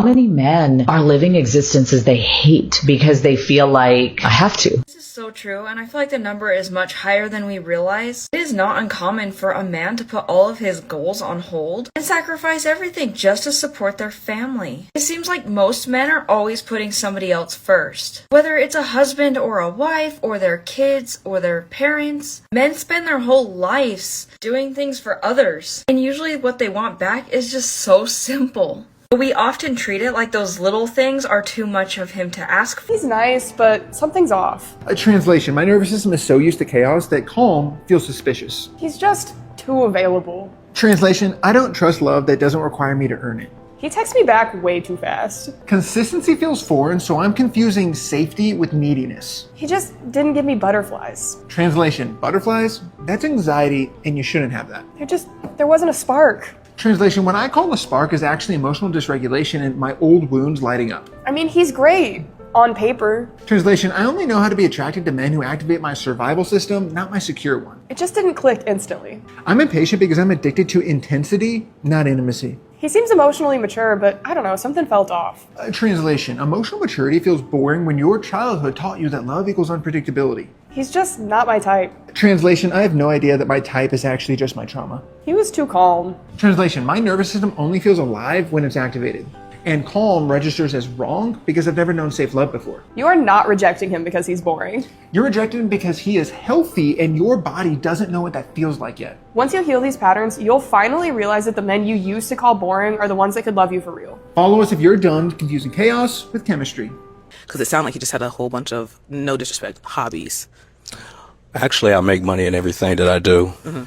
How many men are living existences they hate because they feel like I have to? This is so true, and I feel like the number is much higher than we realize. It is not uncommon for a man to put all of his goals on hold and sacrifice everything just to support their family. It seems like most men are always putting somebody else first. Whether it's a husband or a wife or their kids or their parents, men spend their whole lives doing things for others, and usually what they want back is just so simple. We often treat it like those little things are too much of him to ask for. He's nice, but something's off. A translation. My nervous system is so used to chaos that calm feels suspicious. He's just too available. Translation. I don't trust love that doesn't require me to earn it. He texts me back way too fast. Consistency feels foreign, so I'm confusing safety with neediness. He just didn't give me butterflies. Translation. Butterflies? That's anxiety, and you shouldn't have that. There wasn't a spark. Translation. When I call a spark is actually emotional dysregulation and my old wounds lighting up. I mean, he's great. On paper. Translation. I only know how to be attracted to men who activate my survival system, not my secure one. It just didn't click instantly. I'm impatient because I'm addicted to intensity, not intimacy. He seems emotionally mature, but I don't know, something felt off. Translation. Emotional maturity feels boring when your childhood taught you that love equals unpredictability. He's just not my type. Translation. I have no idea that my type is actually just my trauma. He was too calm. Translation. My nervous system only feels alive when it's activated. And calm registers as wrong because I've never known safe love before. You are not rejecting him because he's boring. You're rejecting him because he is healthy and your body doesn't know what that feels like yet. Once you heal these patterns, you'll finally realize that the men you used to call boring are the ones that could love you for real. Follow us if you're done confusing chaos with chemistry. Because it sounded like he just had a whole bunch of, no disrespect, hobbies. Actually, I make money in everything that I do. Mm-hmm.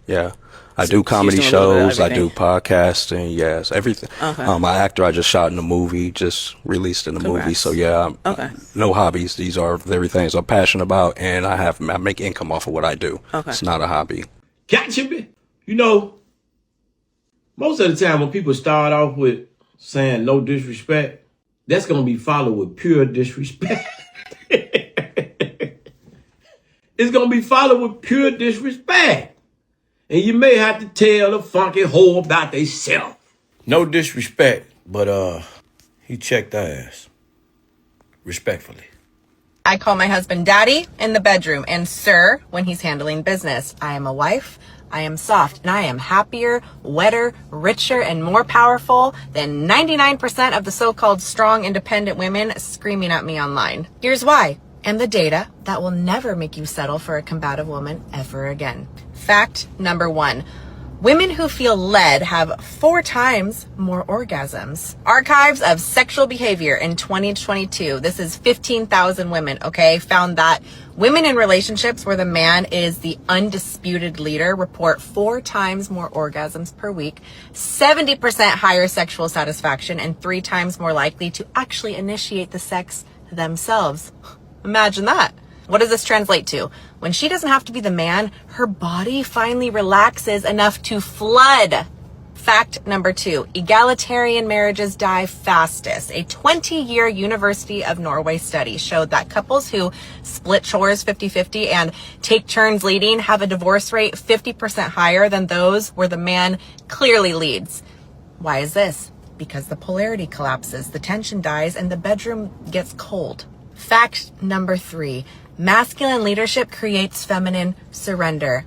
Yeah. I do comedy shows, I do podcasting, yes, everything. Okay. My actor, I just shot in a movie, just released in a movie. So yeah, okay. No hobbies. These are very things I'm passionate about, and I make income off of what I do. Okay. It's not a hobby. Gotcha. You know, most of the time when people start off with saying no disrespect, that's going to be followed with pure disrespect. It's going to be followed with pure disrespect. And you may have to tell the funky hoe about they self. No disrespect, but he checked our ass. Respectfully. I call my husband daddy in the bedroom and sir when he's handling business. I am a wife, I am soft, and I am happier, wetter, richer, and more powerful than 99% of the so-called strong, independent women screaming at me online. Here's why. And the data that will never make you settle for a combative woman ever again. Fact number 1. Women who feel led have 4 times more orgasms. Archives of Sexual Behavior in 2022. This is 15,000 women, okay? Found that women in relationships where the man is the undisputed leader report 4 times more orgasms per week, 70% higher sexual satisfaction, and 3 times more likely to actually initiate the sex themselves. Imagine that. What does this translate to? When she doesn't have to be the man, her body finally relaxes enough to flood. Fact number 2, egalitarian marriages die fastest. A 20-year University of Norway study showed that couples who split chores 50-50 and take turns leading have a divorce rate 50% higher than those where the man clearly leads. Why is this? Because the polarity collapses, the tension dies, and the bedroom gets cold. Fact number 3, masculine leadership creates feminine surrender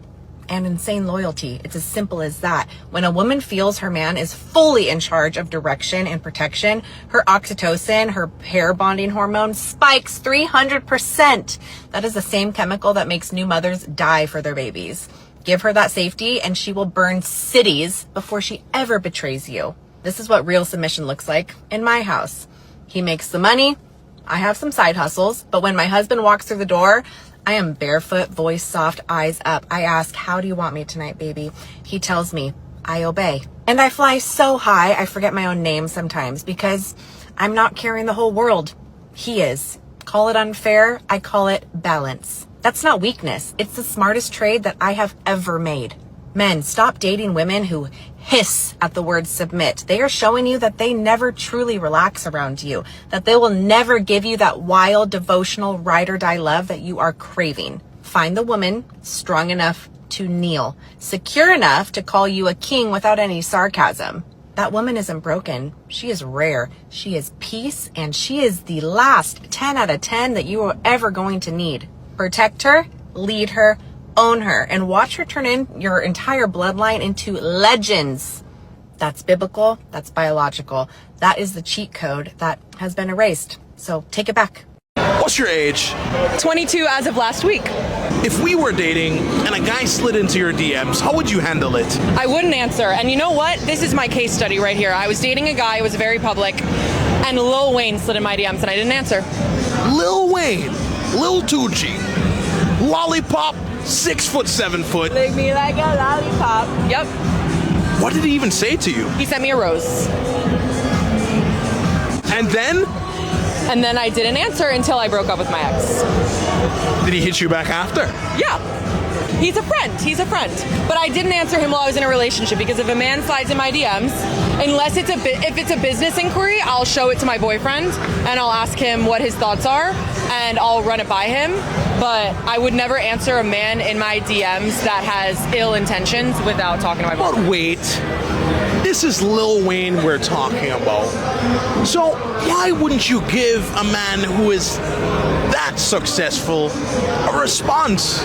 and insane loyalty. It's as simple as that. When a woman feels her man is fully in charge of direction and protection, her oxytocin, her pair bonding hormone spikes 300%. That is the same chemical that makes new mothers die for their babies. Give her that safety and she will burn cities before she ever betrays you. This is what real submission looks like in my house. He makes the money. I have some side hustles, but when my husband walks through the door, I am barefoot, voice soft, eyes up. I ask, how do you want me tonight, baby? He tells me, I obey. And I fly so high, I forget my own name sometimes because I'm not carrying the whole world. He is. Call it unfair, I call it balance. That's not weakness. It's the smartest trade that I have ever made. Men, stop dating women who hiss at the word submit. They are showing you that they never truly relax around you, that they will never give you that wild, devotional, ride or die love that you are craving. Find the woman strong enough to kneel, secure enough to call you a king without any sarcasm. That woman isn't broken. She is rare. She is peace, and she is the last 10 out of 10 that you are ever going to need. Protect her, lead her, own her, and watch her turn in your entire bloodline into legends. That's biblical. That's biological. That is the cheat code that has been erased. So take it back. What's your age? 22 as of last week. If we were dating and a guy slid into your DMs, how would you handle it? I wouldn't answer. And you know what? This is my case study right here. I was dating a guy, it was very public, and Lil Wayne slid in my DMs and I didn't answer. Lil Wayne, Lil Tucci, Lollipop, 6 foot, 7 foot. Lick me like a lollipop. Yep. What did he even say to you? He sent me a rose. And then? And then I didn't answer until I broke up with my ex. Did he hit you back after? Yeah. He's a friend. He's a friend. But I didn't answer him while I was in a relationship because if a man slides in my DMs, unless if it's a business inquiry, I'll show it to my boyfriend and I'll ask him what his thoughts are and I'll run it by him. But I would never answer a man in my DMs that has ill intentions without talking to my boyfriend. But wait, this is Lil Wayne we're talking about. So why wouldn't you give a man who is that successful a response?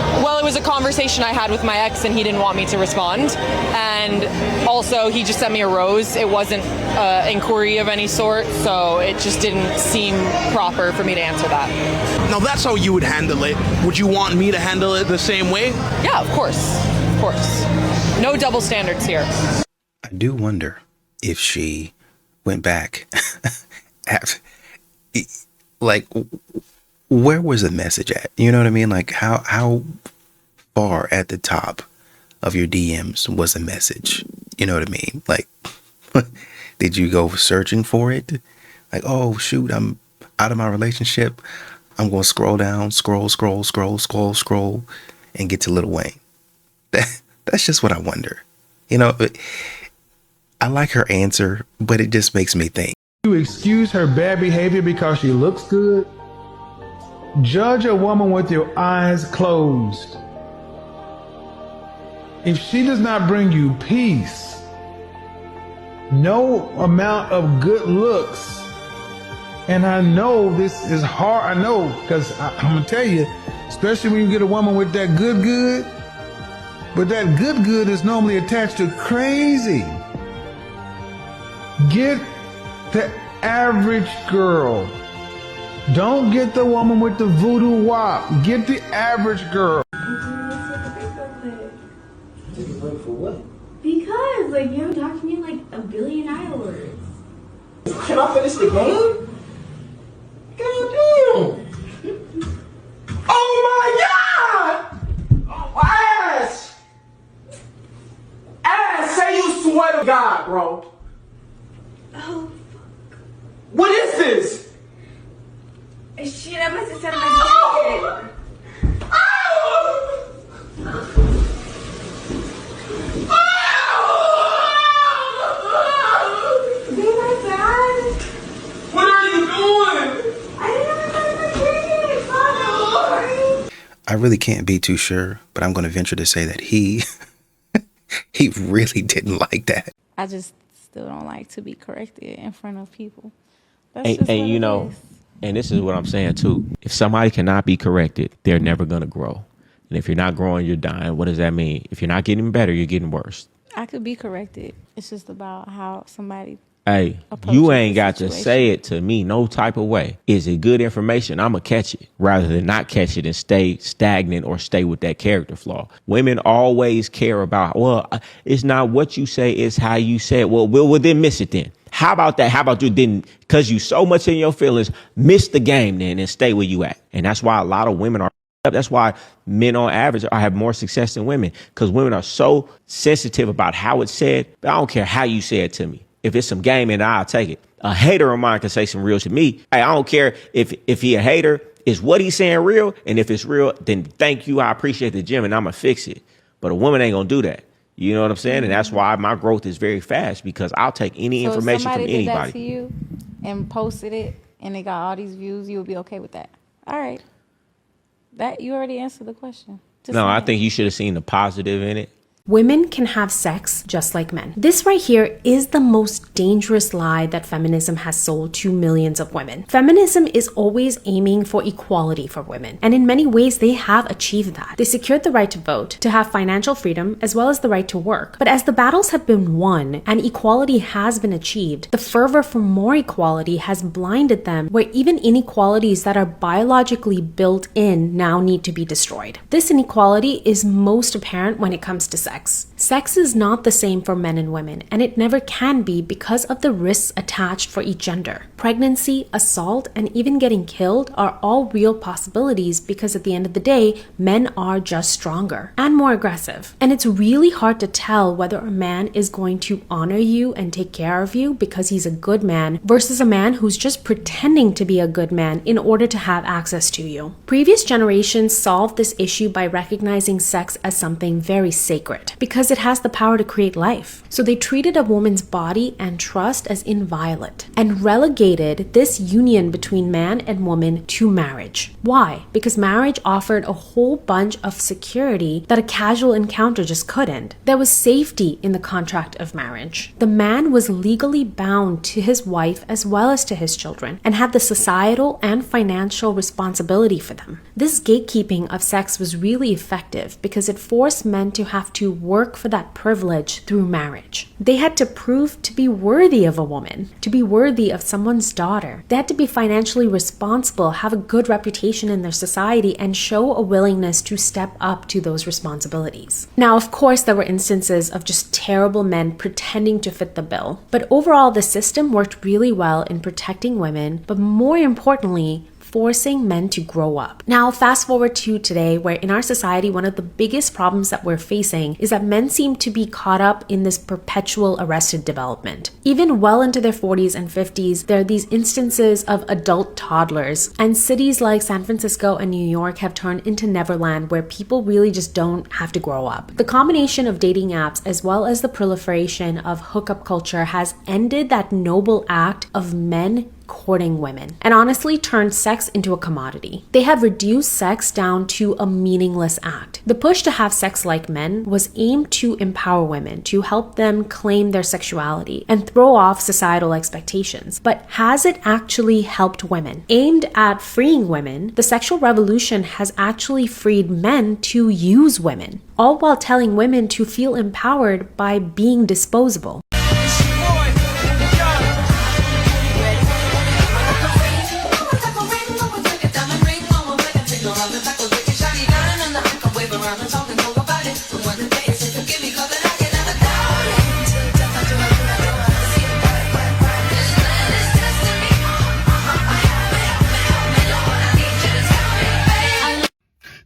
Well, it was a conversation I had with my ex and he didn't want me to respond. And also he just sent me a rose. It wasn't an inquiry of any sort, so it just didn't seem proper for me to answer that. Now that's how you would handle it. Would you want me to handle it the same way? Yeah, of course. Of course. No double standards here. I do wonder if she went back after, like, where was the message at? You know what I mean? Like, how far at the top of your DMs was the message? You know what I mean? Like, did you go searching for it? Like, oh, shoot, I'm out of my relationship. I'm going to scroll down, scroll, and get to Lil Wayne. That's just what I wonder. You know, I like her answer, but it just makes me think. You excuse her bad behavior because she looks good? Judge a woman with your eyes closed. If she does not bring you peace, no amount of good looks, and I know this is hard, I know, because I'm going to tell you, especially when you get a woman with that good, but that good is normally attached to crazy. Get the average girl. Don't get the woman with the voodoo wop. Get the average girl. Take a break for what? Because, like, you haven't talked to me in like a billion hours. Can I finish the game? God damn! Oh my god! Oh, ass! Ass, say you swear to God, bro. Oh, What is this? shit, I must have said my What are you doing? I really can't be too sure, but I'm going to venture to say that he really didn't like that. I just still don't like to be corrected in front of people. And you know, and this is what I'm saying too. If somebody cannot be corrected, they're never going to grow. And if you're not growing, you're dying. What does that mean? If you're not getting better, you're getting worse. I could be corrected. It's just about how somebody. Hey, you ain't got to say it to me no type of way. Is it good information? I'm going to catch it rather than not catch it and stay stagnant or stay with that character flaw. Women always care about, well, it's not what you say, it's how you say it. Well, then miss it then. How about that? How about you didn't, because you so much in your feelings, miss the game then and stay where you at. And that's why a lot of women are. That's why men on average have more success than women, because women are so sensitive about how it's said. But I don't care how you say it to me. If it's some game and I'll take it. A hater of mine can say some real to me. Hey, I don't care if he a hater. Is what he's saying real? And if it's real, then thank you. I appreciate the gym and I'm going to fix it. But a woman ain't going to do that. You know what I'm saying? And that's why my growth is very fast, because I'll take any information from anybody. If somebody did that to you and posted it and it got all these views, you would be okay with that? All right. That you already answered the question. No, I think you should have seen the positive in it. Women can have sex just like men. This right here is the most dangerous lie that feminism has sold to millions of women. Feminism is always aiming for equality for women, and in many ways they have achieved that. They secured the right to vote, to have financial freedom, as well as the right to work. But as the battles have been won and equality has been achieved, the fervor for more equality has blinded them, where even inequalities that are biologically built in now need to be destroyed. This inequality is most apparent when it comes to sex. Sex is not the same for men and women, and it never can be because of the risks attached for each gender. Pregnancy, assault, and even getting killed are all real possibilities because at the end of the day, men are just stronger and more aggressive. And it's really hard to tell whether a man is going to honor you and take care of you because he's a good man versus a man who's just pretending to be a good man in order to have access to you. Previous generations solved this issue by recognizing sex as something very sacred because it has the power to create life. So they treated a woman's body and trust as inviolate and relegated this union between man and woman to marriage. Why? Because marriage offered a whole bunch of security that a casual encounter just couldn't. There was safety in the contract of marriage. The man was legally bound to his wife as well as to his children and had the societal and financial responsibility for them. This gatekeeping of sex was really effective because it forced men to have to work for that privilege through marriage. They had to prove to be worthy of a woman, to be worthy of someone's daughter. They had to be financially responsible, have a good reputation in their society, and show a willingness to step up to those responsibilities. Now, of course, there were instances of just terrible men pretending to fit the bill, but overall, the system worked really well in protecting women, but more importantly, forcing men to grow up. Now, fast forward to today, where in our society, one of the biggest problems that we're facing is that men seem to be caught up in this perpetual arrested development. Even well into their 40s and 50s, there are these instances of adult toddlers, and cities like San Francisco and New York have turned into Neverland, where people really just don't have to grow up. The combination of dating apps as well as the proliferation of hookup culture has ended that noble act of men courting women and honestly turned sex into a commodity. They have reduced sex down to a meaningless act. The push to have sex like men was aimed to empower women, to help them claim their sexuality and throw off societal expectations. But has it actually helped women? Aimed at freeing women, the sexual revolution has actually freed men to use women, all while telling women to feel empowered by being disposable.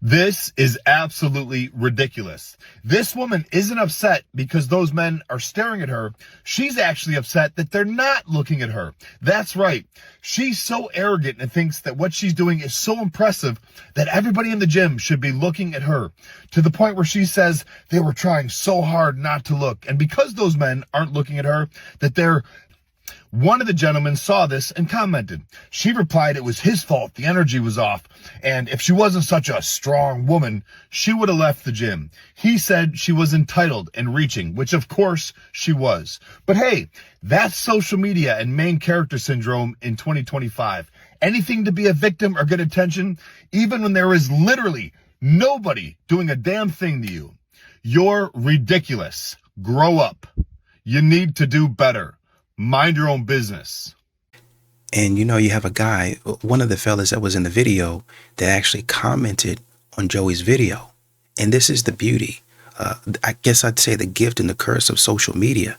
This is absolutely ridiculous. This woman isn't upset because those men are staring at her. She's actually upset that they're not looking at her. That's right. She's so arrogant and thinks that what she's doing is so impressive that everybody in the gym should be looking at her, to the point where she says they were trying so hard not to look. And because those men aren't looking at her, one of the gentlemen saw this and commented. She replied it was his fault, the energy was off, and if she wasn't such a strong woman, she would have left the gym. He said she was entitled and reaching, which of course she was. But hey, that's social media and main character syndrome in 2025. Anything to be a victim or get attention, even when there is literally nobody doing a damn thing to you. You're ridiculous. Grow up. You need to do better. Mind your own business. And you know, you have a guy, one of the fellas that was in the video, that actually commented on Joey's video. And this is the beauty. I guess I'd say the gift and the curse of social media.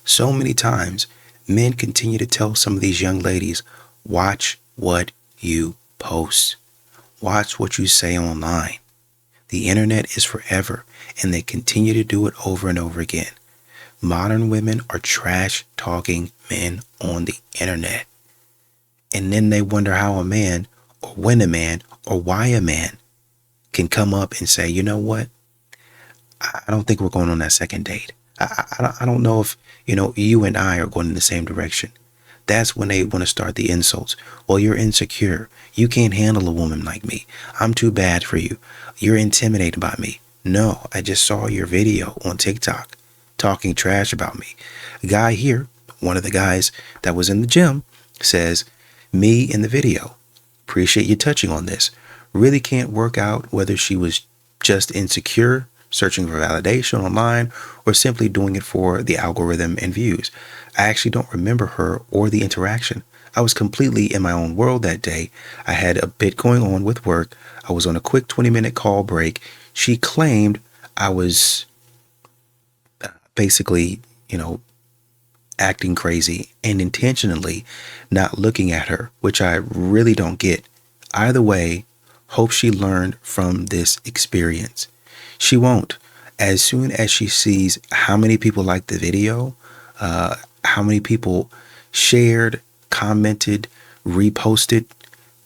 So many times, men continue to tell some of these young ladies, watch what you post. Watch what you say online. The internet is forever, and they continue to do it over and over again. Modern women are trash talking men on the internet. And then they wonder how a man, or when a man, or why a man can come up and say, you know what? I don't think we're going on that second date. I don't know if, you and I are going in the same direction. That's when they want to start the insults. Well, you're insecure. You can't handle a woman like me. I'm too bad for you. You're intimidated by me. No, I just saw your video on TikTok talking trash about me. A guy here, one of the guys that was in the gym, says, me in the video. Appreciate you touching on this. Really can't work out whether she was just insecure, searching for validation online, or simply doing it for the algorithm and views. I actually don't remember her or the interaction. I was completely in my own world that day. I had a bit going on with work. I was on a quick 20-minute call break. She claimed I was basically, acting crazy and intentionally not looking at her, which I really don't get. Either way, hope she learned from this experience. She won't. As soon as she sees how many people liked the video, how many people shared, commented, reposted,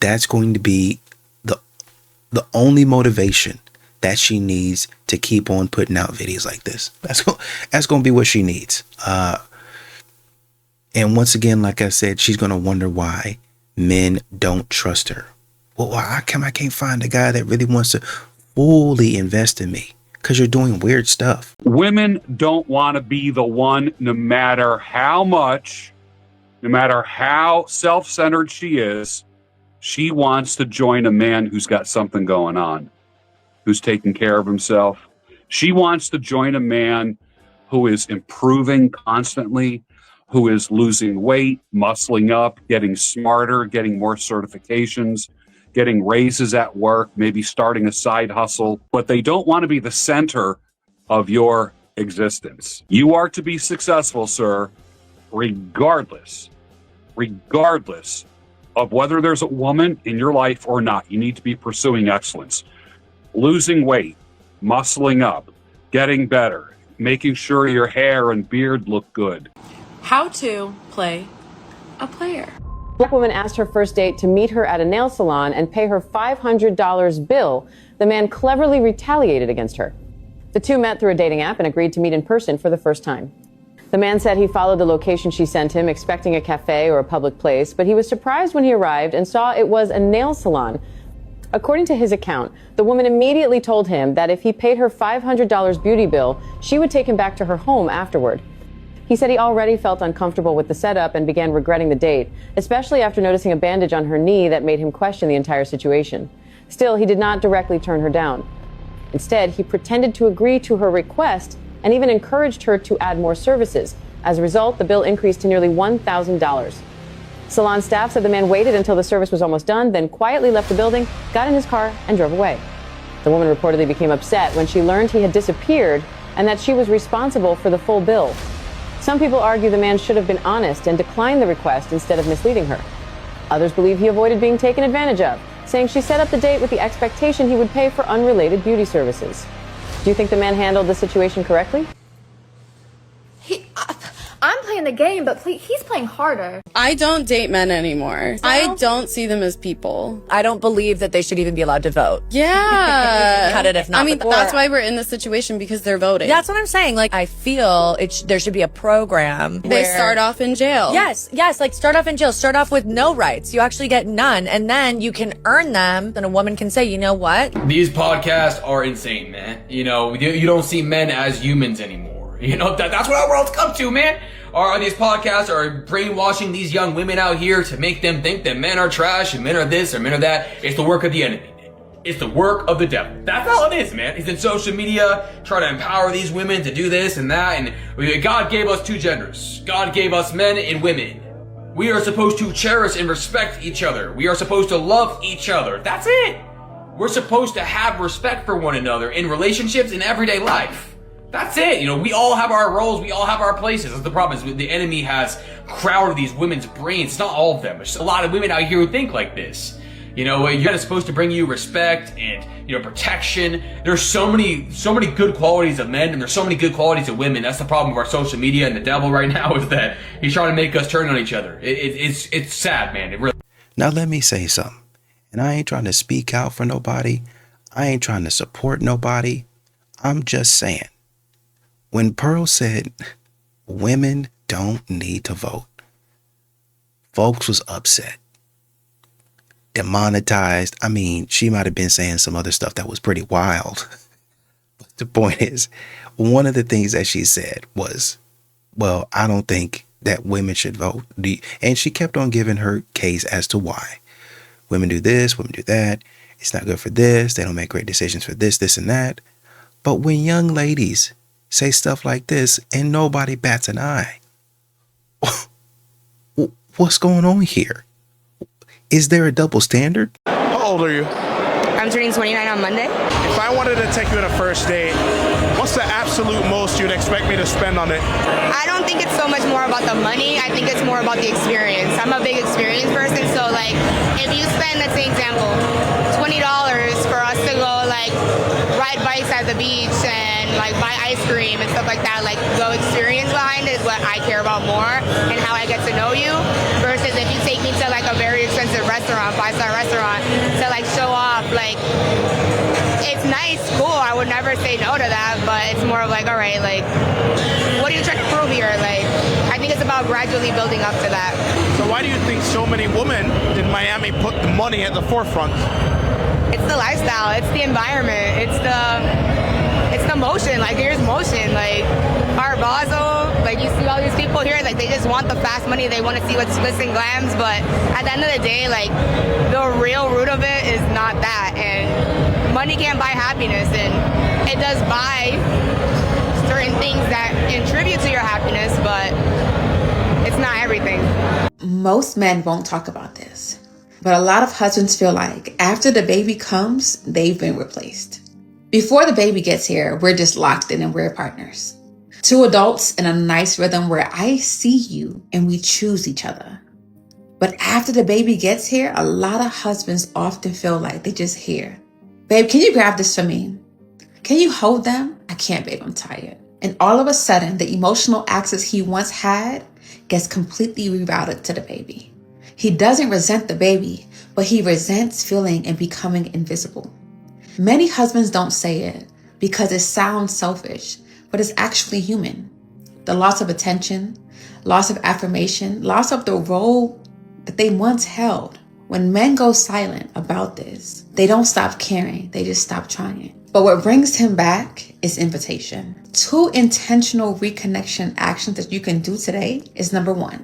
that's going to be the only motivation that she needs to keep on putting out videos like this. That's going to be what she needs. And once again, like I said, she's going to wonder why men don't trust her. Well, how come I can't find a guy that really wants to fully invest in me? Because you're doing weird stuff. Women don't want to be the one, no matter how much, no matter how self-centered she is, she wants to join a man who's got something going on, who's taking care of himself. She wants to join a man who is improving constantly, who is losing weight, muscling up, getting smarter, getting more certifications, getting raises at work, maybe starting a side hustle, but they don't want to be the center of your existence. You are to be successful, sir, regardless of whether there's a woman in your life or not. You need to be pursuing excellence. Losing weight, muscling up, getting better, making sure your hair and beard look good. How to play a player. Black woman asked her first date to meet her at a nail salon and pay her $500 bill. The man cleverly retaliated against her. The two met through a dating app and agreed to meet in person for the first time. The man said he followed the location she sent him, expecting a cafe or a public place, but he was surprised when he arrived and saw it was a nail salon. According to his account, the woman immediately told him that if he paid her $500 beauty bill, she would take him back to her home afterward. He said he already felt uncomfortable with the setup and began regretting the date, especially after noticing a bandage on her knee that made him question the entire situation. Still, he did not directly turn her down. Instead, he pretended to agree to her request and even encouraged her to add more services. As a result, the bill increased to nearly $1,000. Salon staff said the man waited until the service was almost done, then quietly left the building, got in his car, and drove away. The woman reportedly became upset when she learned he had disappeared and that she was responsible for the full bill. Some people argue the man should have been honest and declined the request instead of misleading her. Others believe he avoided being taken advantage of, saying she set up the date with the expectation he would pay for unrelated beauty services. Do you think the man handled the situation correctly? I'm playing the game, but he's playing harder. I don't date men anymore. I don't see them as people. I don't believe that they should even be allowed to vote. Yeah. Cut it if not. I mean, before. that's why we're in this situation, because they're voting. That's what I'm saying. Like, I feel there should be a program They where start off in jail. Yes, like start off in jail. Start off with no rights. You actually get none, and then you can earn them. Then a woman can say, you know what? These podcasts are insane, man. You don't see men as humans anymore. That's what our world's come to, man. These podcasts are brainwashing these young women out here to make them think that men are trash and men are this or men are that. It's the work of the enemy. It's the work of the devil. That's all it is, man. He's in social media trying to empower these women to do this and that. And God gave us two genders. God gave us men and women. We are supposed to cherish and respect each other. We are supposed to love each other. That's it. We're supposed to have respect for one another in relationships in everyday life. That's it. We all have our roles. We all have our places. That's the problem is the enemy has crowded these women's brains. It's not all of them. There's a lot of women out here who think like this. You're supposed to bring you respect and, protection. There's so many good qualities of men and there's so many good qualities of women. That's the problem with our social media and the devil right now is that he's trying to make us turn on each other. It's sad, man. It really. Now let me say something. And I ain't trying to speak out for nobody. I ain't trying to support nobody. I'm just saying. When Pearl said women don't need to vote, folks was upset. Demonetized. I mean, she might have been saying some other stuff that was pretty wild. the point is, one of the things that she said was, well, I don't think that women should vote. And she kept on giving her case as to why. Women do this, women do that. It's not good for this. They don't make great decisions for this, this, and that. But when young ladies say stuff like this and nobody bats an eye, what's going on here? Is there a double standard? How old are you? I'm turning 29 on Monday. If I wanted to take you on a first date, what's the absolute most you'd expect me to spend on it? I don't think it's so much more about the money. I think it's more about the experience. I'm a big experience person, so like if you spend, let's say example, $20 for us to go like ride bikes at the beach and like buy ice cream and stuff like that, like the experience behind it is what I care about more and how I get to know you versus if you take me to like a very expensive restaurant, 5-star restaurant, to like show off, like it's nice, cool, I would never say no to that, but it's more of like, all right, like what are you trying to prove here? Like I think it's about gradually building up to that. So why do you think so many women in Miami put the money at the forefront? It's the lifestyle, it's the environment, it's the motion. Like here's motion, like Art Basel, like you see all these people here, like they just want the fast money, they want to see what's glitz and glams, but at the end of the day, like the real root of it is not that, and money can't buy happiness, and it does buy certain things that contribute to your happiness, but it's not everything. Most men won't talk about this, but a lot of husbands feel like after the baby comes, they've been replaced. Before the baby gets here, we're just locked in and we're partners. Two adults in a nice rhythm where I see you and we choose each other. But after the baby gets here, a lot of husbands often feel like they're just here. Babe, can you grab this for me? Can you hold them? I can't, babe, I'm tired. And all of a sudden, the emotional access he once had gets completely rerouted to the baby. He doesn't resent the baby, but he resents feeling and becoming invisible. Many husbands don't say it because it sounds selfish, but it's actually human. The loss of attention, loss of affirmation, loss of the role that they once held. When men go silent about this, they don't stop caring, they just stop trying. But what brings him back is invitation. 2 intentional reconnection actions that you can do today is number 1.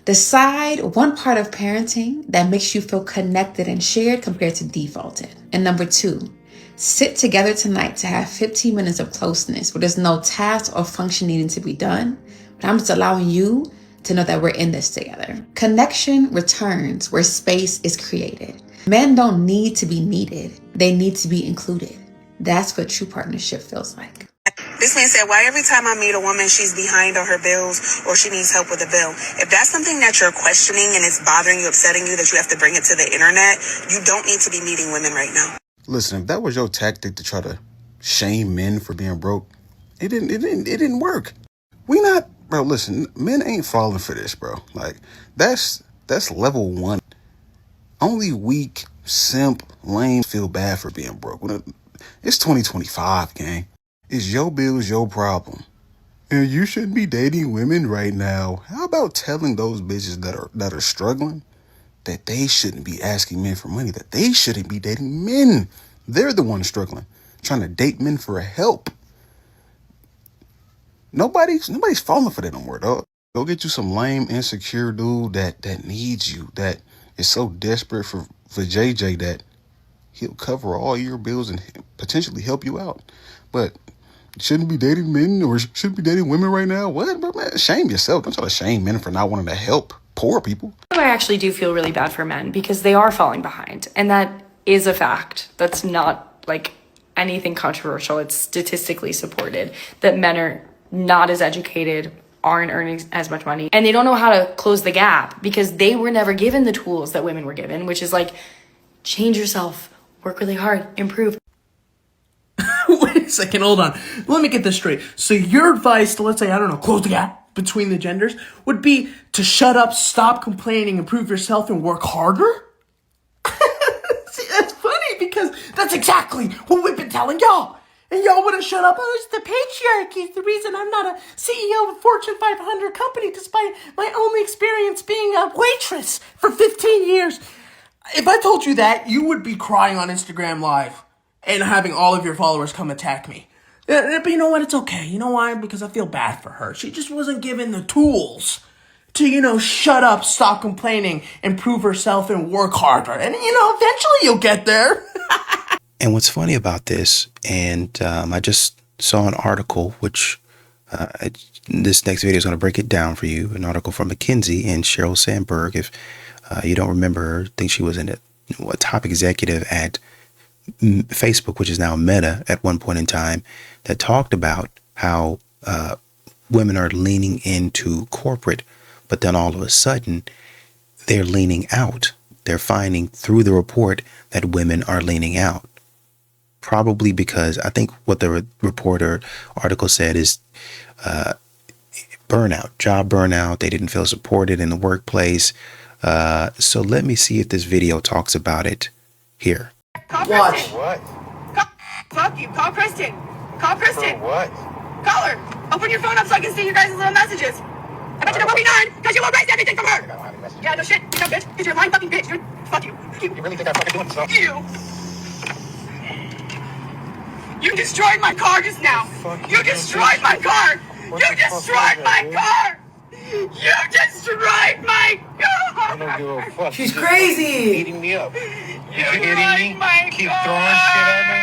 Decide one part of parenting that makes you feel connected and shared compared to defaulted. And number 2, sit together tonight to have 15 minutes of closeness where there's no task or function needing to be done, but I'm just allowing you to know that we're in this together. Connection returns where space is created. Men don't need to be needed. They need to be included. That's what true partnership feels like. This man said, why every time I meet a woman, she's behind on her bills or she needs help with a bill? If that's something that you're questioning and it's bothering you, upsetting you, that you have to bring it to the internet, you don't need to be meeting women right now. Listen, if that was your tactic to try to shame men for being broke, it didn't work. Bro, listen, men ain't falling for this, bro. Like, that's level 1. Only weak, simp, lame feel bad for being broke. It's 2025, gang. It's your bills, your problem. And you shouldn't be dating women right now. How about telling those bitches that are struggling that they shouldn't be asking men for money, that they shouldn't be dating men? They're the ones struggling, trying to date men for help. Nobody's falling for that no more, dog. Go get you some lame, insecure dude that needs you, that is so desperate for JJ that he'll cover all your bills and potentially help you out. But shouldn't be dating men or shouldn't be dating women right now? What? But man, shame yourself. Don't try to shame men for not wanting to help poor people. I actually do feel really bad for men because they are falling behind. And that is a fact. That's not like anything controversial. It's statistically supported that men are not as educated, aren't earning as much money, and they don't know how to close the gap because they were never given the tools that women were given, which is like, change yourself, work really hard, improve. Wait a second, hold on. Let me get this straight. So your advice to, let's say, I don't know, close the gap between the genders would be to shut up, stop complaining, improve yourself, and work harder? See, that's funny because that's exactly what we've been telling y'all. And y'all wouldn't shut up. Oh, it's the patriarchy. It's the reason I'm not a CEO of a Fortune 500 company despite my only experience being a waitress for 15 years. If I told you that, you would be crying on Instagram Live and having all of your followers come attack me. But you know what? It's okay. You know why? Because I feel bad for her. She just wasn't given the tools to, shut up, stop complaining, improve herself, and work harder. And, eventually you'll get there. And what's funny about this, and I just saw an article, which this next video is going to break it down for you, an article from McKinsey and Sheryl Sandberg. If you don't remember her, I think she was a top executive at Facebook, which is now Meta, at one point in time, that talked about how women are leaning into corporate, but then all of a sudden they're leaning out. They're finding through the report that women are leaning out. Probably because I think what the reporter article said is burnout, job burnout. They didn't feel supported in the workplace. So let me see if this video talks about it here. Watch. What? Fuck you. Call Kristen. Call Kristen. For what? Call her. Open your phone up so I can see your guys' little messages. I bet you there will be none because you erased everything from her. Yeah, no shit. You know, bitch. Because you're a lying fucking bitch. Fuck you. You really think I'm fucking doing stuff? You destroyed my car just now. You destroyed my car. You destroyed my car. You destroyed my car. I don't give a fuck. She's crazy. Beating me up. You hitting me? Keep throwing shit at me?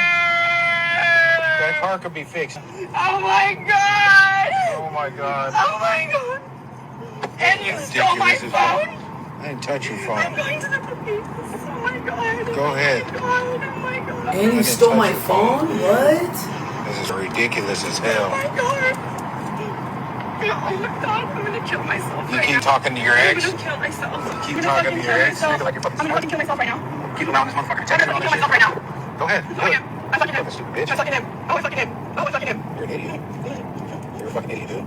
That car could be fixed. Oh my god. Oh my god. Oh my god. And you stole my phone? I didn't touch your phone. I'm going to the police. Oh my god. Go ahead. Oh my god. And you stole my phone? What? This is ridiculous as hell. Oh my god. Oh my god. I'm gonna kill myself. You keep talking to your ex? I'm gonna kill myself. Keep talking to your ex? I'm gonna fucking kill myself right now. Keep around this motherfucker. I'm gonna fucking kill myself right now. Go ahead. Oh yeah. I fucking him. Stupid bitch. I fucking him. Oh, I fucking him. Oh, I fucking him. You're an idiot. You're a fucking idiot, dude.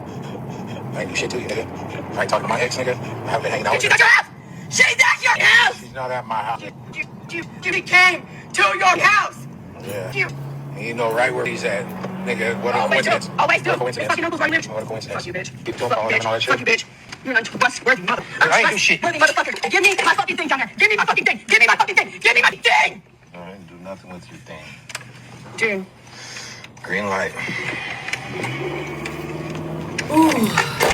I ain't do shit to you, nigga. I ain't talking to my ex, nigga. I haven't been hanging out with She's you. at your house! She's at your house! She's not at my house. You came to your house! Yeah. And you know right where he's at. Nigga, what a coincidence. Always do. What a coincidence. Fucking uncle's right there. What a coincidence. Fuck you, bitch. Keep talking about him and all that shit. Fuck you, bitch. You're an untrustworthy mother. I ain't do shit. Motherfucker. Give me my fucking thing down there. Give me my fucking thing. Give me my fucking thing. Give me my thing! I didn't do nothing with your thing. Dude. Green light. Ooh.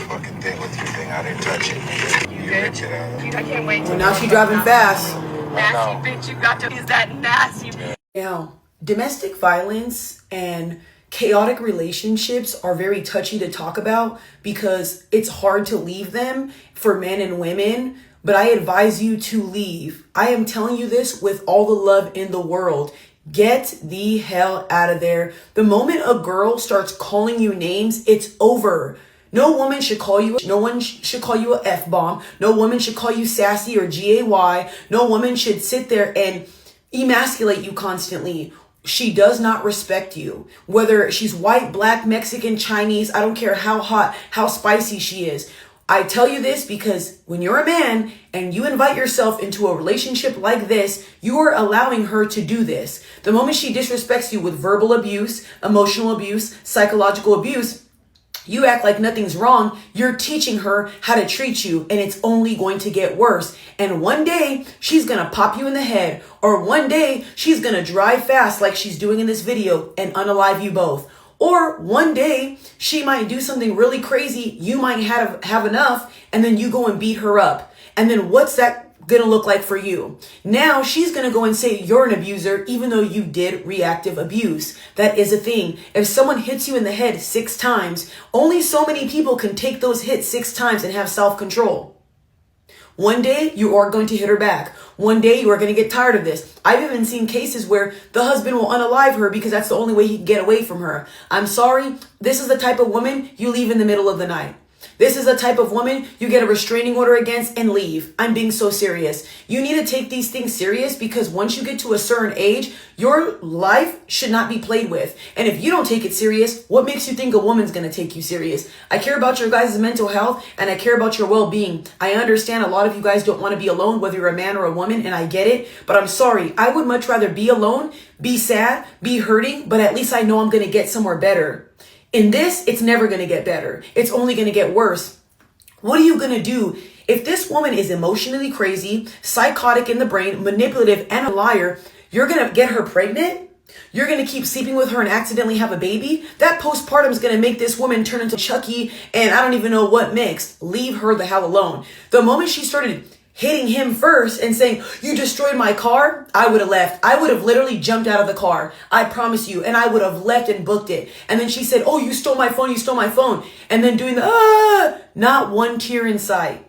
Fucking thing with your thing. I didn't touch it. You ripped it out. Dude, I can't wait. Well, now she's driving fast. Nasty bitch. You got to. Is that nasty? Now, domestic violence and chaotic relationships are very touchy to talk about because it's hard to leave them for men and women, but I advise you to leave. I am telling you this with all the love in the world. Get the hell out of there. The moment a girl starts calling you names, it's over. No woman should call you, no one should call you a F-bomb. No woman should call you sassy or G-A-Y. No woman should sit there and emasculate you constantly. She does not respect you. Whether she's white, black, Mexican, Chinese, I don't care how hot, how spicy she is. I tell you this because when you're a man and you invite yourself into a relationship like this, you are allowing her to do this. The moment she disrespects you with verbal abuse, emotional abuse, psychological abuse, you act like nothing's wrong. You're teaching her how to treat you, and it's only going to get worse. And one day she's going to pop you in the head, or one day she's going to drive fast like she's doing in this video and unalive you both. Or one day she might do something really crazy. You might have enough, and then you go and beat her up. And then what's that gonna look like for you? Now she's gonna go and say you're an abuser, even though you did reactive abuse. That is a thing. If someone hits you in the head 6 times, only so many people can take those hits 6 times and have self-control. One day you are going to hit her back. One day you are going to get tired of this. I've even seen cases where the husband will unalive her because that's the only way he can get away from her. I'm sorry. This is the type of woman you leave in the middle of the night. This is the type of woman you get a restraining order against and leave. I'm being so serious. You need to take these things serious because once you get to a certain age, your life should not be played with. And if you don't take it serious, what makes you think a woman's going to take you serious? I care about your guys' mental health and I care about your well-being. I understand a lot of you guys don't want to be alone, whether you're a man or a woman, and I get it. But I'm sorry. I would much rather be alone, be sad, be hurting, but at least I know I'm going to get somewhere better. In this, it's never going to get better. It's only going to get worse. What are you going to do? If this woman is emotionally crazy, psychotic in the brain, manipulative, and a liar, you're going to get her pregnant? You're going to keep sleeping with her and accidentally have a baby? That postpartum is going to make this woman turn into Chucky and I don't even know what mixed. Leave her the hell alone. The moment she started hitting him first and saying, you destroyed my car, I would have left. I would have literally jumped out of the car. I promise you. And I would have left and booked it. And then she said, oh, you stole my phone. You stole my phone. And then doing not one tear in sight.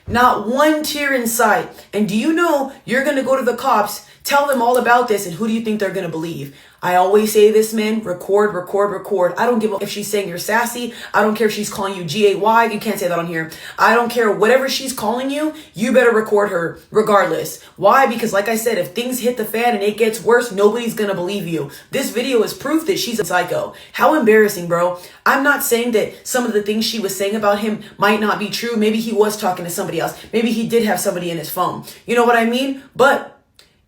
Not one tear in sight. And do you know you're going to go to the cops, tell them all about this, and who do you think they're going to believe? I always say this, men, record. I don't give a if she's saying you're sassy. I don't care if she's calling you G-A-Y. You can't say that on here. I don't care. Whatever she's calling you, you better record her regardless. Why? Because like I said, if things hit the fan and it gets worse, nobody's going to believe you. This video is proof that she's a psycho. How embarrassing, bro. I'm not saying that some of the things she was saying about him might not be true. Maybe he was talking to somebody else. Maybe he did have somebody in his phone. You know what I mean? But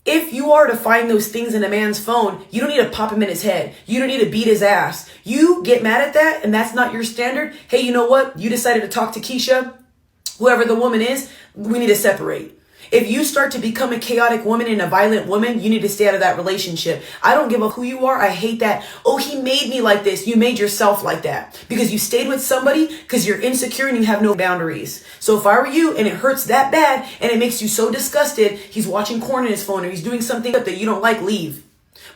if you are to find those things in a man's phone, you don't need to pop him in his head. You don't need to beat his ass. You get mad at that and that's not your standard. Hey, you know what? You decided to talk to Keisha, whoever the woman is, we need to separate. If you start to become a chaotic woman and a violent woman, you need to stay out of that relationship. I don't give a who you are. I hate that. Oh, he made me like this. You made yourself like that because you stayed with somebody because you're insecure and you have no boundaries. So if I were you and it hurts that bad and it makes you so disgusted, he's watching porn on his phone or he's doing something that you don't like, leave.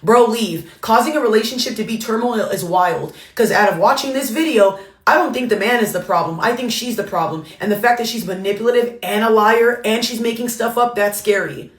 Bro, leave. Causing a relationship to be turmoil is wild because out of watching this video, I don't think the man is the problem. I think she's the problem. And the fact that she's manipulative and a liar and she's making stuff up, that's scary.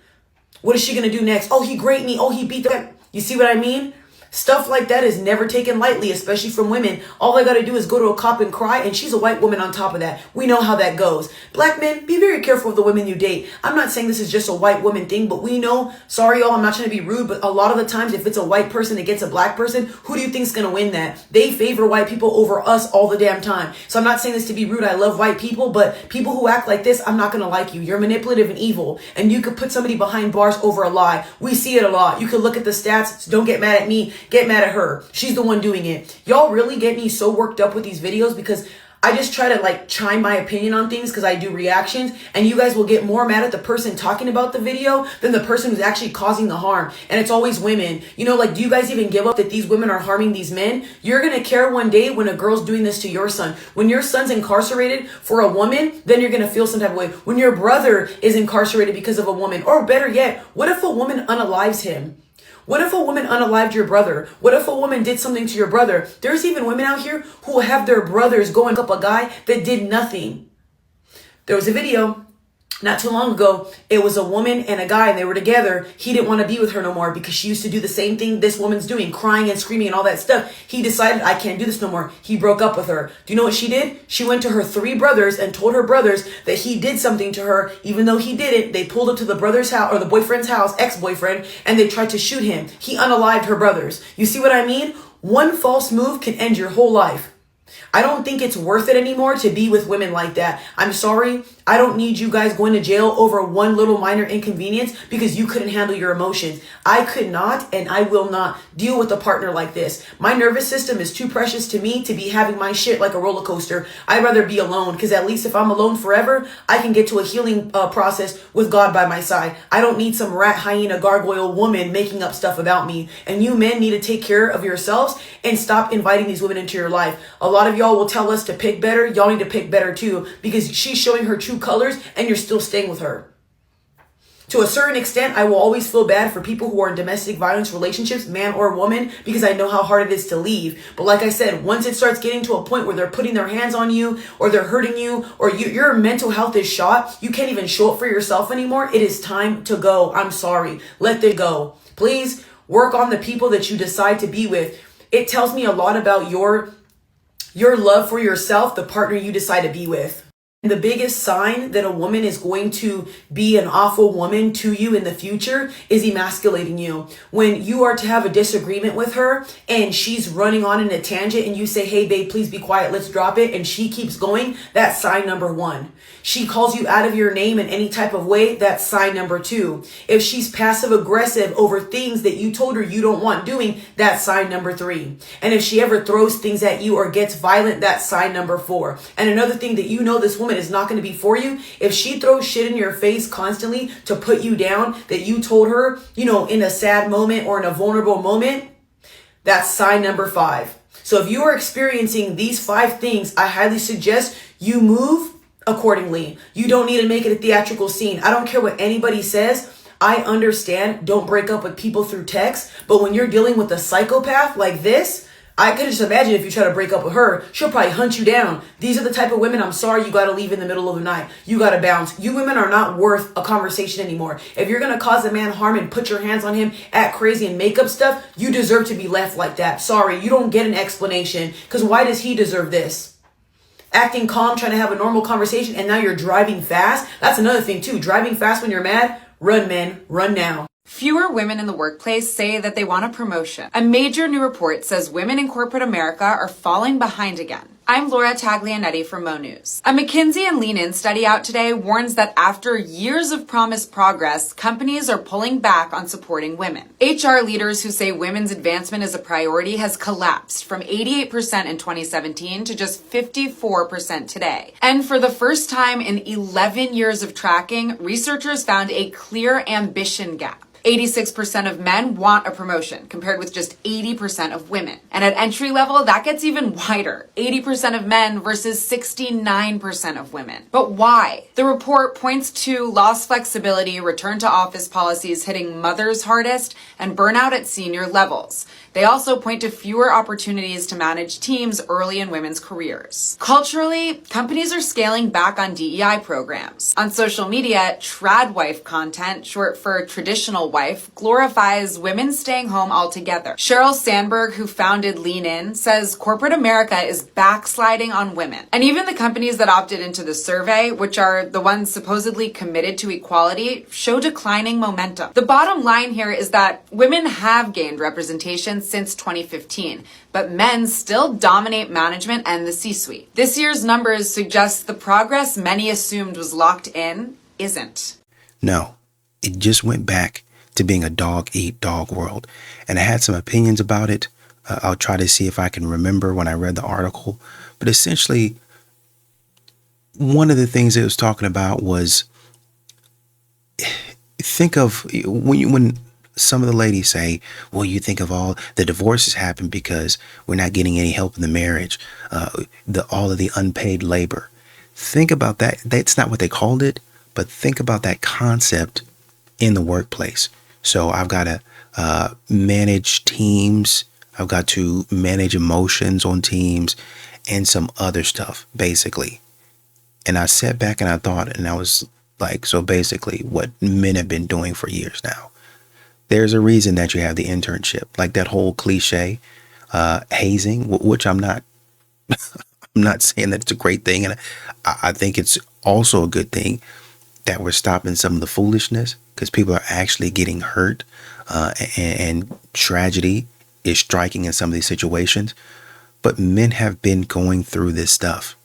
What is she going to do next? Oh, he raped me. Oh, he beat that. You see what I mean? Stuff like that is never taken lightly, especially from women. All I got to do is go to a cop and cry, and she's a white woman on top of that. We know how that goes. Black men, be very careful of the women you date. I'm not saying this is just a white woman thing, but we know, sorry y'all, I'm not trying to be rude, but a lot of the times if it's a white person that gets a black person, who do you think's going to win that? They favor white people over us all the damn time. So I'm not saying this to be rude. I love white people, but people who act like this, I'm not going to like you. You're manipulative and evil, and you could put somebody behind bars over a lie. We see it a lot. You could look at the stats. So don't get mad at me. Get mad at her. She's the one doing it. Y'all really get me so worked up with these videos because I just try to like chime my opinion on things because I do reactions, and you guys will get more mad at the person talking about the video than the person who's actually causing the harm. And it's always women. You know, like, do you guys even give up that these women are harming these men? You're going to care one day when a girl's doing this to your son. When your son's incarcerated for a woman, then you're going to feel some type of way. When your brother is incarcerated because of a woman, or better yet, what if a woman unalives him? What if a woman unalived your brother? What if a woman did something to your brother? There's even women out here who will have their brothers going up a guy that did nothing. There was a video not too long ago. It was a woman and a guy, and they were together. He didn't want to be with her no more because she used to do the same thing this woman's doing, crying and screaming and all that stuff. He decided, I can't do this no more. He broke up with her. Do you know what she did? She went to her 3 brothers and told her brothers that he did something to her, even though he didn't. They pulled up to the brother's house, or the boyfriend's house, ex-boyfriend, and they tried to shoot him. He unalived her brothers. You see what I mean? One false move can end your whole life. I don't think it's worth it anymore to be with women like that. I'm sorry. I don't need you guys going to jail over one little minor inconvenience because you couldn't handle your emotions. I could not, and I will not deal with a partner like this. My nervous system is too precious to me to be having my shit like a roller coaster. I'd rather be alone because at least if I'm alone forever, I can get to a healing process with God by my side. I don't need some rat, hyena, gargoyle woman making up stuff about me. And you men need to take care of yourselves and stop inviting these women into your life. A lot of y'all will tell us to pick better. Y'all need to pick better too because she's showing her true colors and you're still staying with her. To a certain extent, I will always feel bad for people who are in domestic violence relationships, man or woman, because I know how hard it is to leave. But like I said, once it starts getting to a point where they're putting their hands on you or they're hurting you or your mental health is shot, you can't even show up for yourself anymore. It is time to go. I'm sorry. Let it go. Please work on the people that you decide to be with. It tells me a lot about your love for yourself, the partner you decide to be with. The biggest sign that a woman is going to be an awful woman to you in the future is emasculating you. When you are to have a disagreement with her and she's running on in a tangent and you say, hey babe, please be quiet, let's drop it, and she keeps going, that's sign number 1. She calls you out of your name in any type of way, that's sign number 2. If she's passive aggressive over things that you told her you don't want doing, that's sign number 3. And if she ever throws things at you or gets violent, that's sign number 4. And another thing that you know this woman woman is not going to be for you. If she throws shit in your face constantly to put you down that you told her, you know, in a sad moment or in a vulnerable moment, that's sign number 5. So if you are experiencing these 5 things, I highly suggest you move accordingly. You don't need to make it a theatrical scene. I don't care what anybody says. I understand, don't break up with people through text, but when you're dealing with a psychopath like this, I could just imagine if you try to break up with her, she'll probably hunt you down. These are the type of women, I'm sorry, you gotta leave in the middle of the night. You gotta bounce. You women are not worth a conversation anymore. If you're gonna cause a man harm and put your hands on him, act crazy and make up stuff, you deserve to be left like that. Sorry, you don't get an explanation, because why does he deserve this? Acting calm, trying to have a normal conversation, and now you're driving fast? That's another thing too. Driving fast when you're mad? Run, men. Run now. Fewer women in the workplace say that they want a promotion. A major new report says women in corporate America are falling behind again. I'm Laura Taglianetti from Mo News. A McKinsey and Lean In study out today warns that after years of promised progress, companies are pulling back on supporting women. HR leaders who say women's advancement is a priority has collapsed from 88% in 2017 to just 54% today. And for the first time in 11 years of tracking, researchers found a clear ambition gap. 86% of men want a promotion, compared with just 80% of women. And at entry level, that gets even wider. 80% of men versus 69% of women. But why? The report points to lost flexibility, return to office policies hitting mothers hardest, and burnout at senior levels. They also point to fewer opportunities to manage teams early in women's careers. Culturally, companies are scaling back on DEI programs. On social media, trad wife content, short for traditional wife, glorifies women staying home altogether. Sheryl Sandberg, who founded Lean In, says corporate America is backsliding on women. And even the companies that opted into the survey, which are the ones supposedly committed to equality, show declining momentum. The bottom line here is that women have gained representation since 2015, but men still dominate management and the C-suite. This year's numbers suggest the progress many assumed was locked in isn't. No, it just went back to being a dog-eat-dog world. And I had some opinions about it. I'll try to see if I can remember when I read the article. But essentially, one of the things it was talking about was, think of when some of the ladies say, well, you think of all the divorces happen because we're not getting any help in the marriage, all of the unpaid labor. Think about that. That's not what they called it, but think about that concept in the workplace. So I've got to manage teams. I've got to manage emotions on teams and some other stuff, basically. And I sat back and I thought, and I was like, so basically what men have been doing for years now. There's a reason that you have the internship, like that whole cliche, hazing, which I'm not saying that it's a great thing. And I think it's also a good thing that we're stopping some of the foolishness, because people are actually getting hurt, and tragedy is striking in some of these situations. But men have been going through this stuff,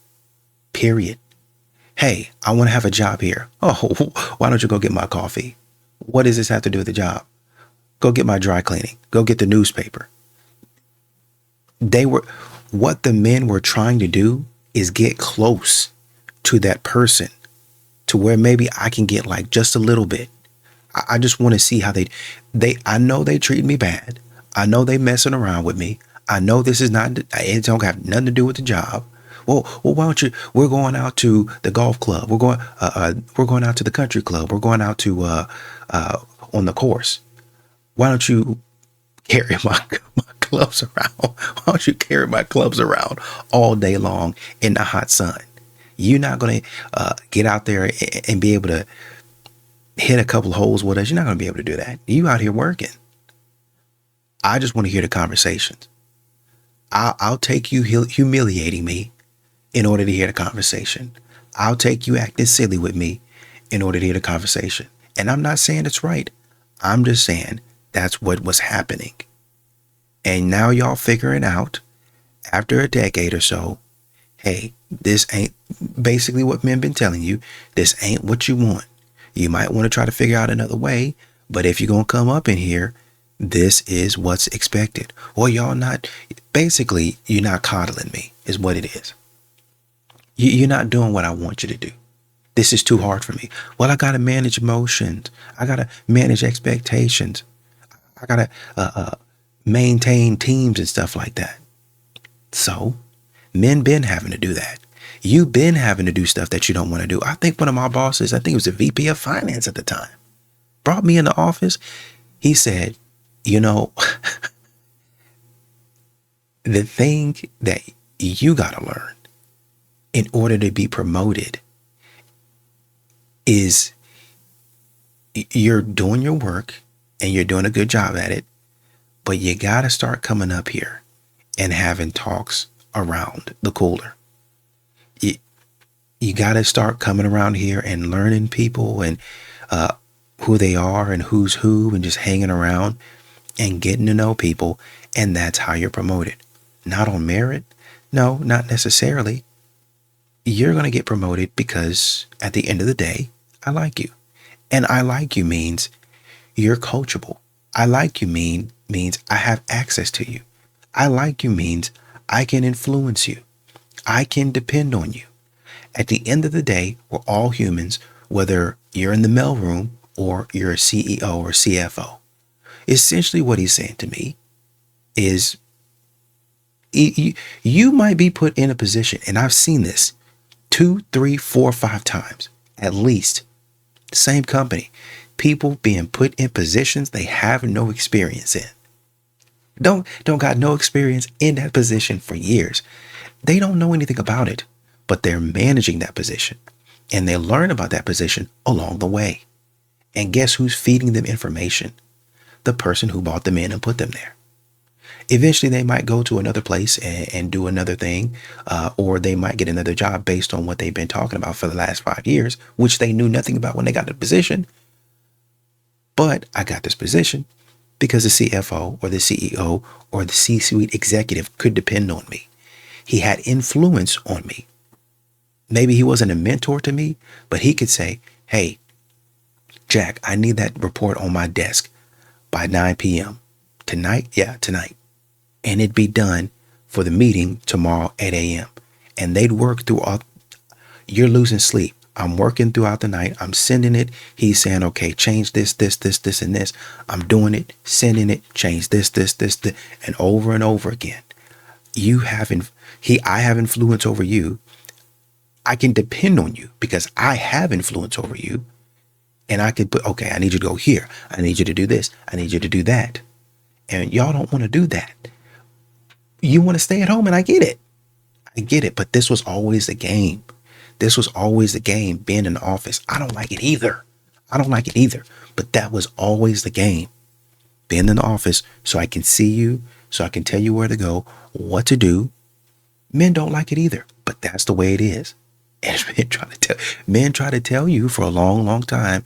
period. Hey, I want to have a job here. Oh, why don't you go get my coffee? What does this have to do with the job? Go get my dry cleaning. Go get the newspaper. What the men were trying to do is get close to that person to where maybe I can get like just a little bit. I just want to see how I know they treat me bad. I know they messing around with me. I know this is not, it don't have nothing to do with the job. Well, why don't you, we're going out to the golf club. We're going out to the country club. We're going out to, on the course. Why don't you carry my clubs around? Why don't you carry my clubs around all day long in the hot sun? You're not going to get out there and be able to hit a couple of holes with us. You're not going to be able to do that. You out here working. I just want to hear the conversations. I'll take you humiliating me in order to hear the conversation. I'll take you acting silly with me in order to hear the conversation. And I'm not saying it's right. I'm just saying that's what was happening. And now y'all figuring out after a decade or so, hey, this ain't basically what men been telling you. This ain't what you want. You might want to try to figure out another way, but if you're going to come up in here, this is what's expected. Or y'all not, basically, you're not coddling me is what it is. You're not doing what I want you to do. This is too hard for me. Well, I got to manage emotions. I got to manage expectations. I got to maintain teams and stuff like that. So men been having to do that. You've been having to do stuff that you don't want to do. I think one of my bosses, I think it was the VP of finance at the time, brought me in the office. He said, you know, the thing that you got to learn in order to be promoted is you're doing your work and you're doing a good job at it, but you got to start coming up here and having talks around the cooler. You got to start coming around here and learning people and who they are and who's who, and just hanging around and getting to know people. And that's how you're promoted. Not on merit. No, not necessarily. You're going to get promoted because at the end of the day, I like you. And I like you means you're coachable. I like you means I have access to you. I like you means I can influence you. I can depend on you. At the end of the day, we're all humans, whether you're in the mailroom or you're a CEO or CFO. Essentially what he's saying to me is you might be put in a position, and I've seen this 2, 3, 4, 5 times, at least. Same company, people being put in positions they have no experience in. Don't got no experience in that position for years. They don't know anything about it, but they're managing that position, and they learn about that position along the way. And guess who's feeding them information? The person who brought them in and put them there. Eventually, they might go to another place and do another thing, or they might get another job based on what they've been talking about for the last 5 years, which they knew nothing about when they got the position. But I got this position because the CFO or the CEO or the C-suite executive could depend on me. He had influence on me. Maybe he wasn't a mentor to me, but he could say, hey, Jack, I need that report on my desk by 9 p.m. Tonight? Yeah, tonight. And it'd be done for the meeting tomorrow at 8 a.m. And they'd work throughout. You're losing sleep. I'm working throughout the night. I'm sending it. He's saying, okay, change this, and this. I'm doing it, sending it, change this, and over again. I have influence over you. I can depend on you because I have influence over you. And I could put, okay, I need you to go here. I need you to do this. I need you to do that. And y'all don't want to do that. You want to stay at home, and I get it. But this was always the game. Being in the office. I don't like it either. But that was always the game. Being in the office so I can see you, so I can tell you where to go, what to do. Men don't like it either, but that's the way it is. And men try to tell you for a long, long time,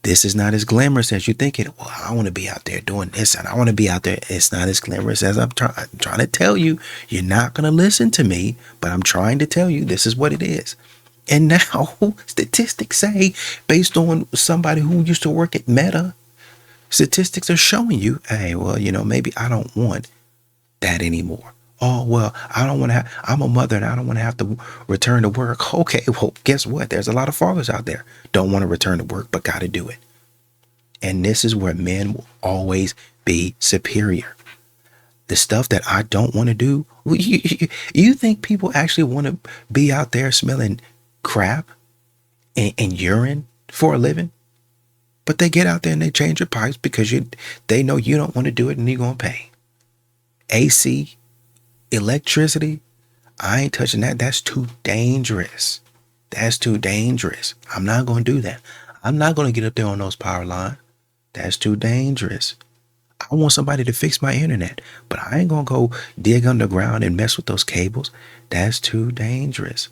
this is not as glamorous as you think it. Well, I want to be out there doing this, and I want to be out there. It's not as glamorous as I'm trying to tell you. You're not going to listen to me, but I'm trying to tell you this is what it is. And now statistics say, based on somebody who used to work at Meta, statistics are showing you, hey, well, maybe I don't want that anymore. Oh, well, I'm a mother and I don't want to have to return to work. Okay, well, guess what? There's a lot of fathers out there don't want to return to work, but got to do it. And this is where men will always be superior. The stuff that I don't want to do. You think people actually want to be out there smelling crap and urine for a living? But they get out there and they change your pipes because they know you don't want to do it and you're going to pay. AC, electricity, I ain't touching that. That's too dangerous. I'm not going to do that. I'm not going to get up there on those power lines. That's too dangerous. I want somebody to fix my internet, but I ain't going to go dig underground and mess with those cables. That's too dangerous.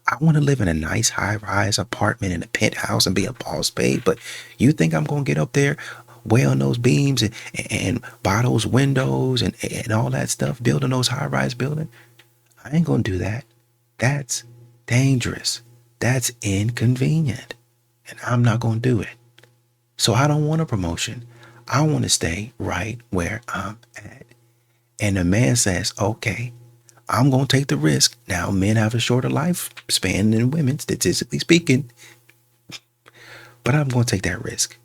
I want to live in a nice high-rise apartment in a penthouse and be a boss babe, but you think I'm going to get up there way on those beams and buy those windows and all that stuff, building those high-rise buildings? I ain't going to do that. That's dangerous. That's inconvenient. And I'm not going to do it. So I don't want a promotion. I want to stay right where I'm at. And the man says, okay, I'm going to take the risk. Now, men have a shorter lifespan than women, statistically speaking, but I'm going to take that risk.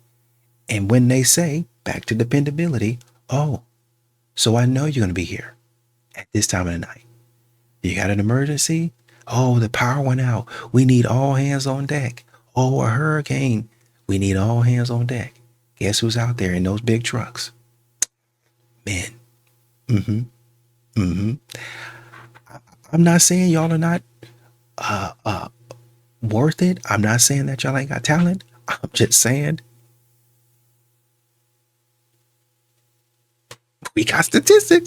And when they say, back to dependability, oh, so I know you're going to be here at this time of the night. You got an emergency? Oh, the power went out. We need all hands on deck. Oh, a hurricane. We need all hands on deck. Guess who's out there in those big trucks? Men. I'm not saying y'all are not worth it. I'm not saying that y'all ain't got talent. I'm just saying we got statistics.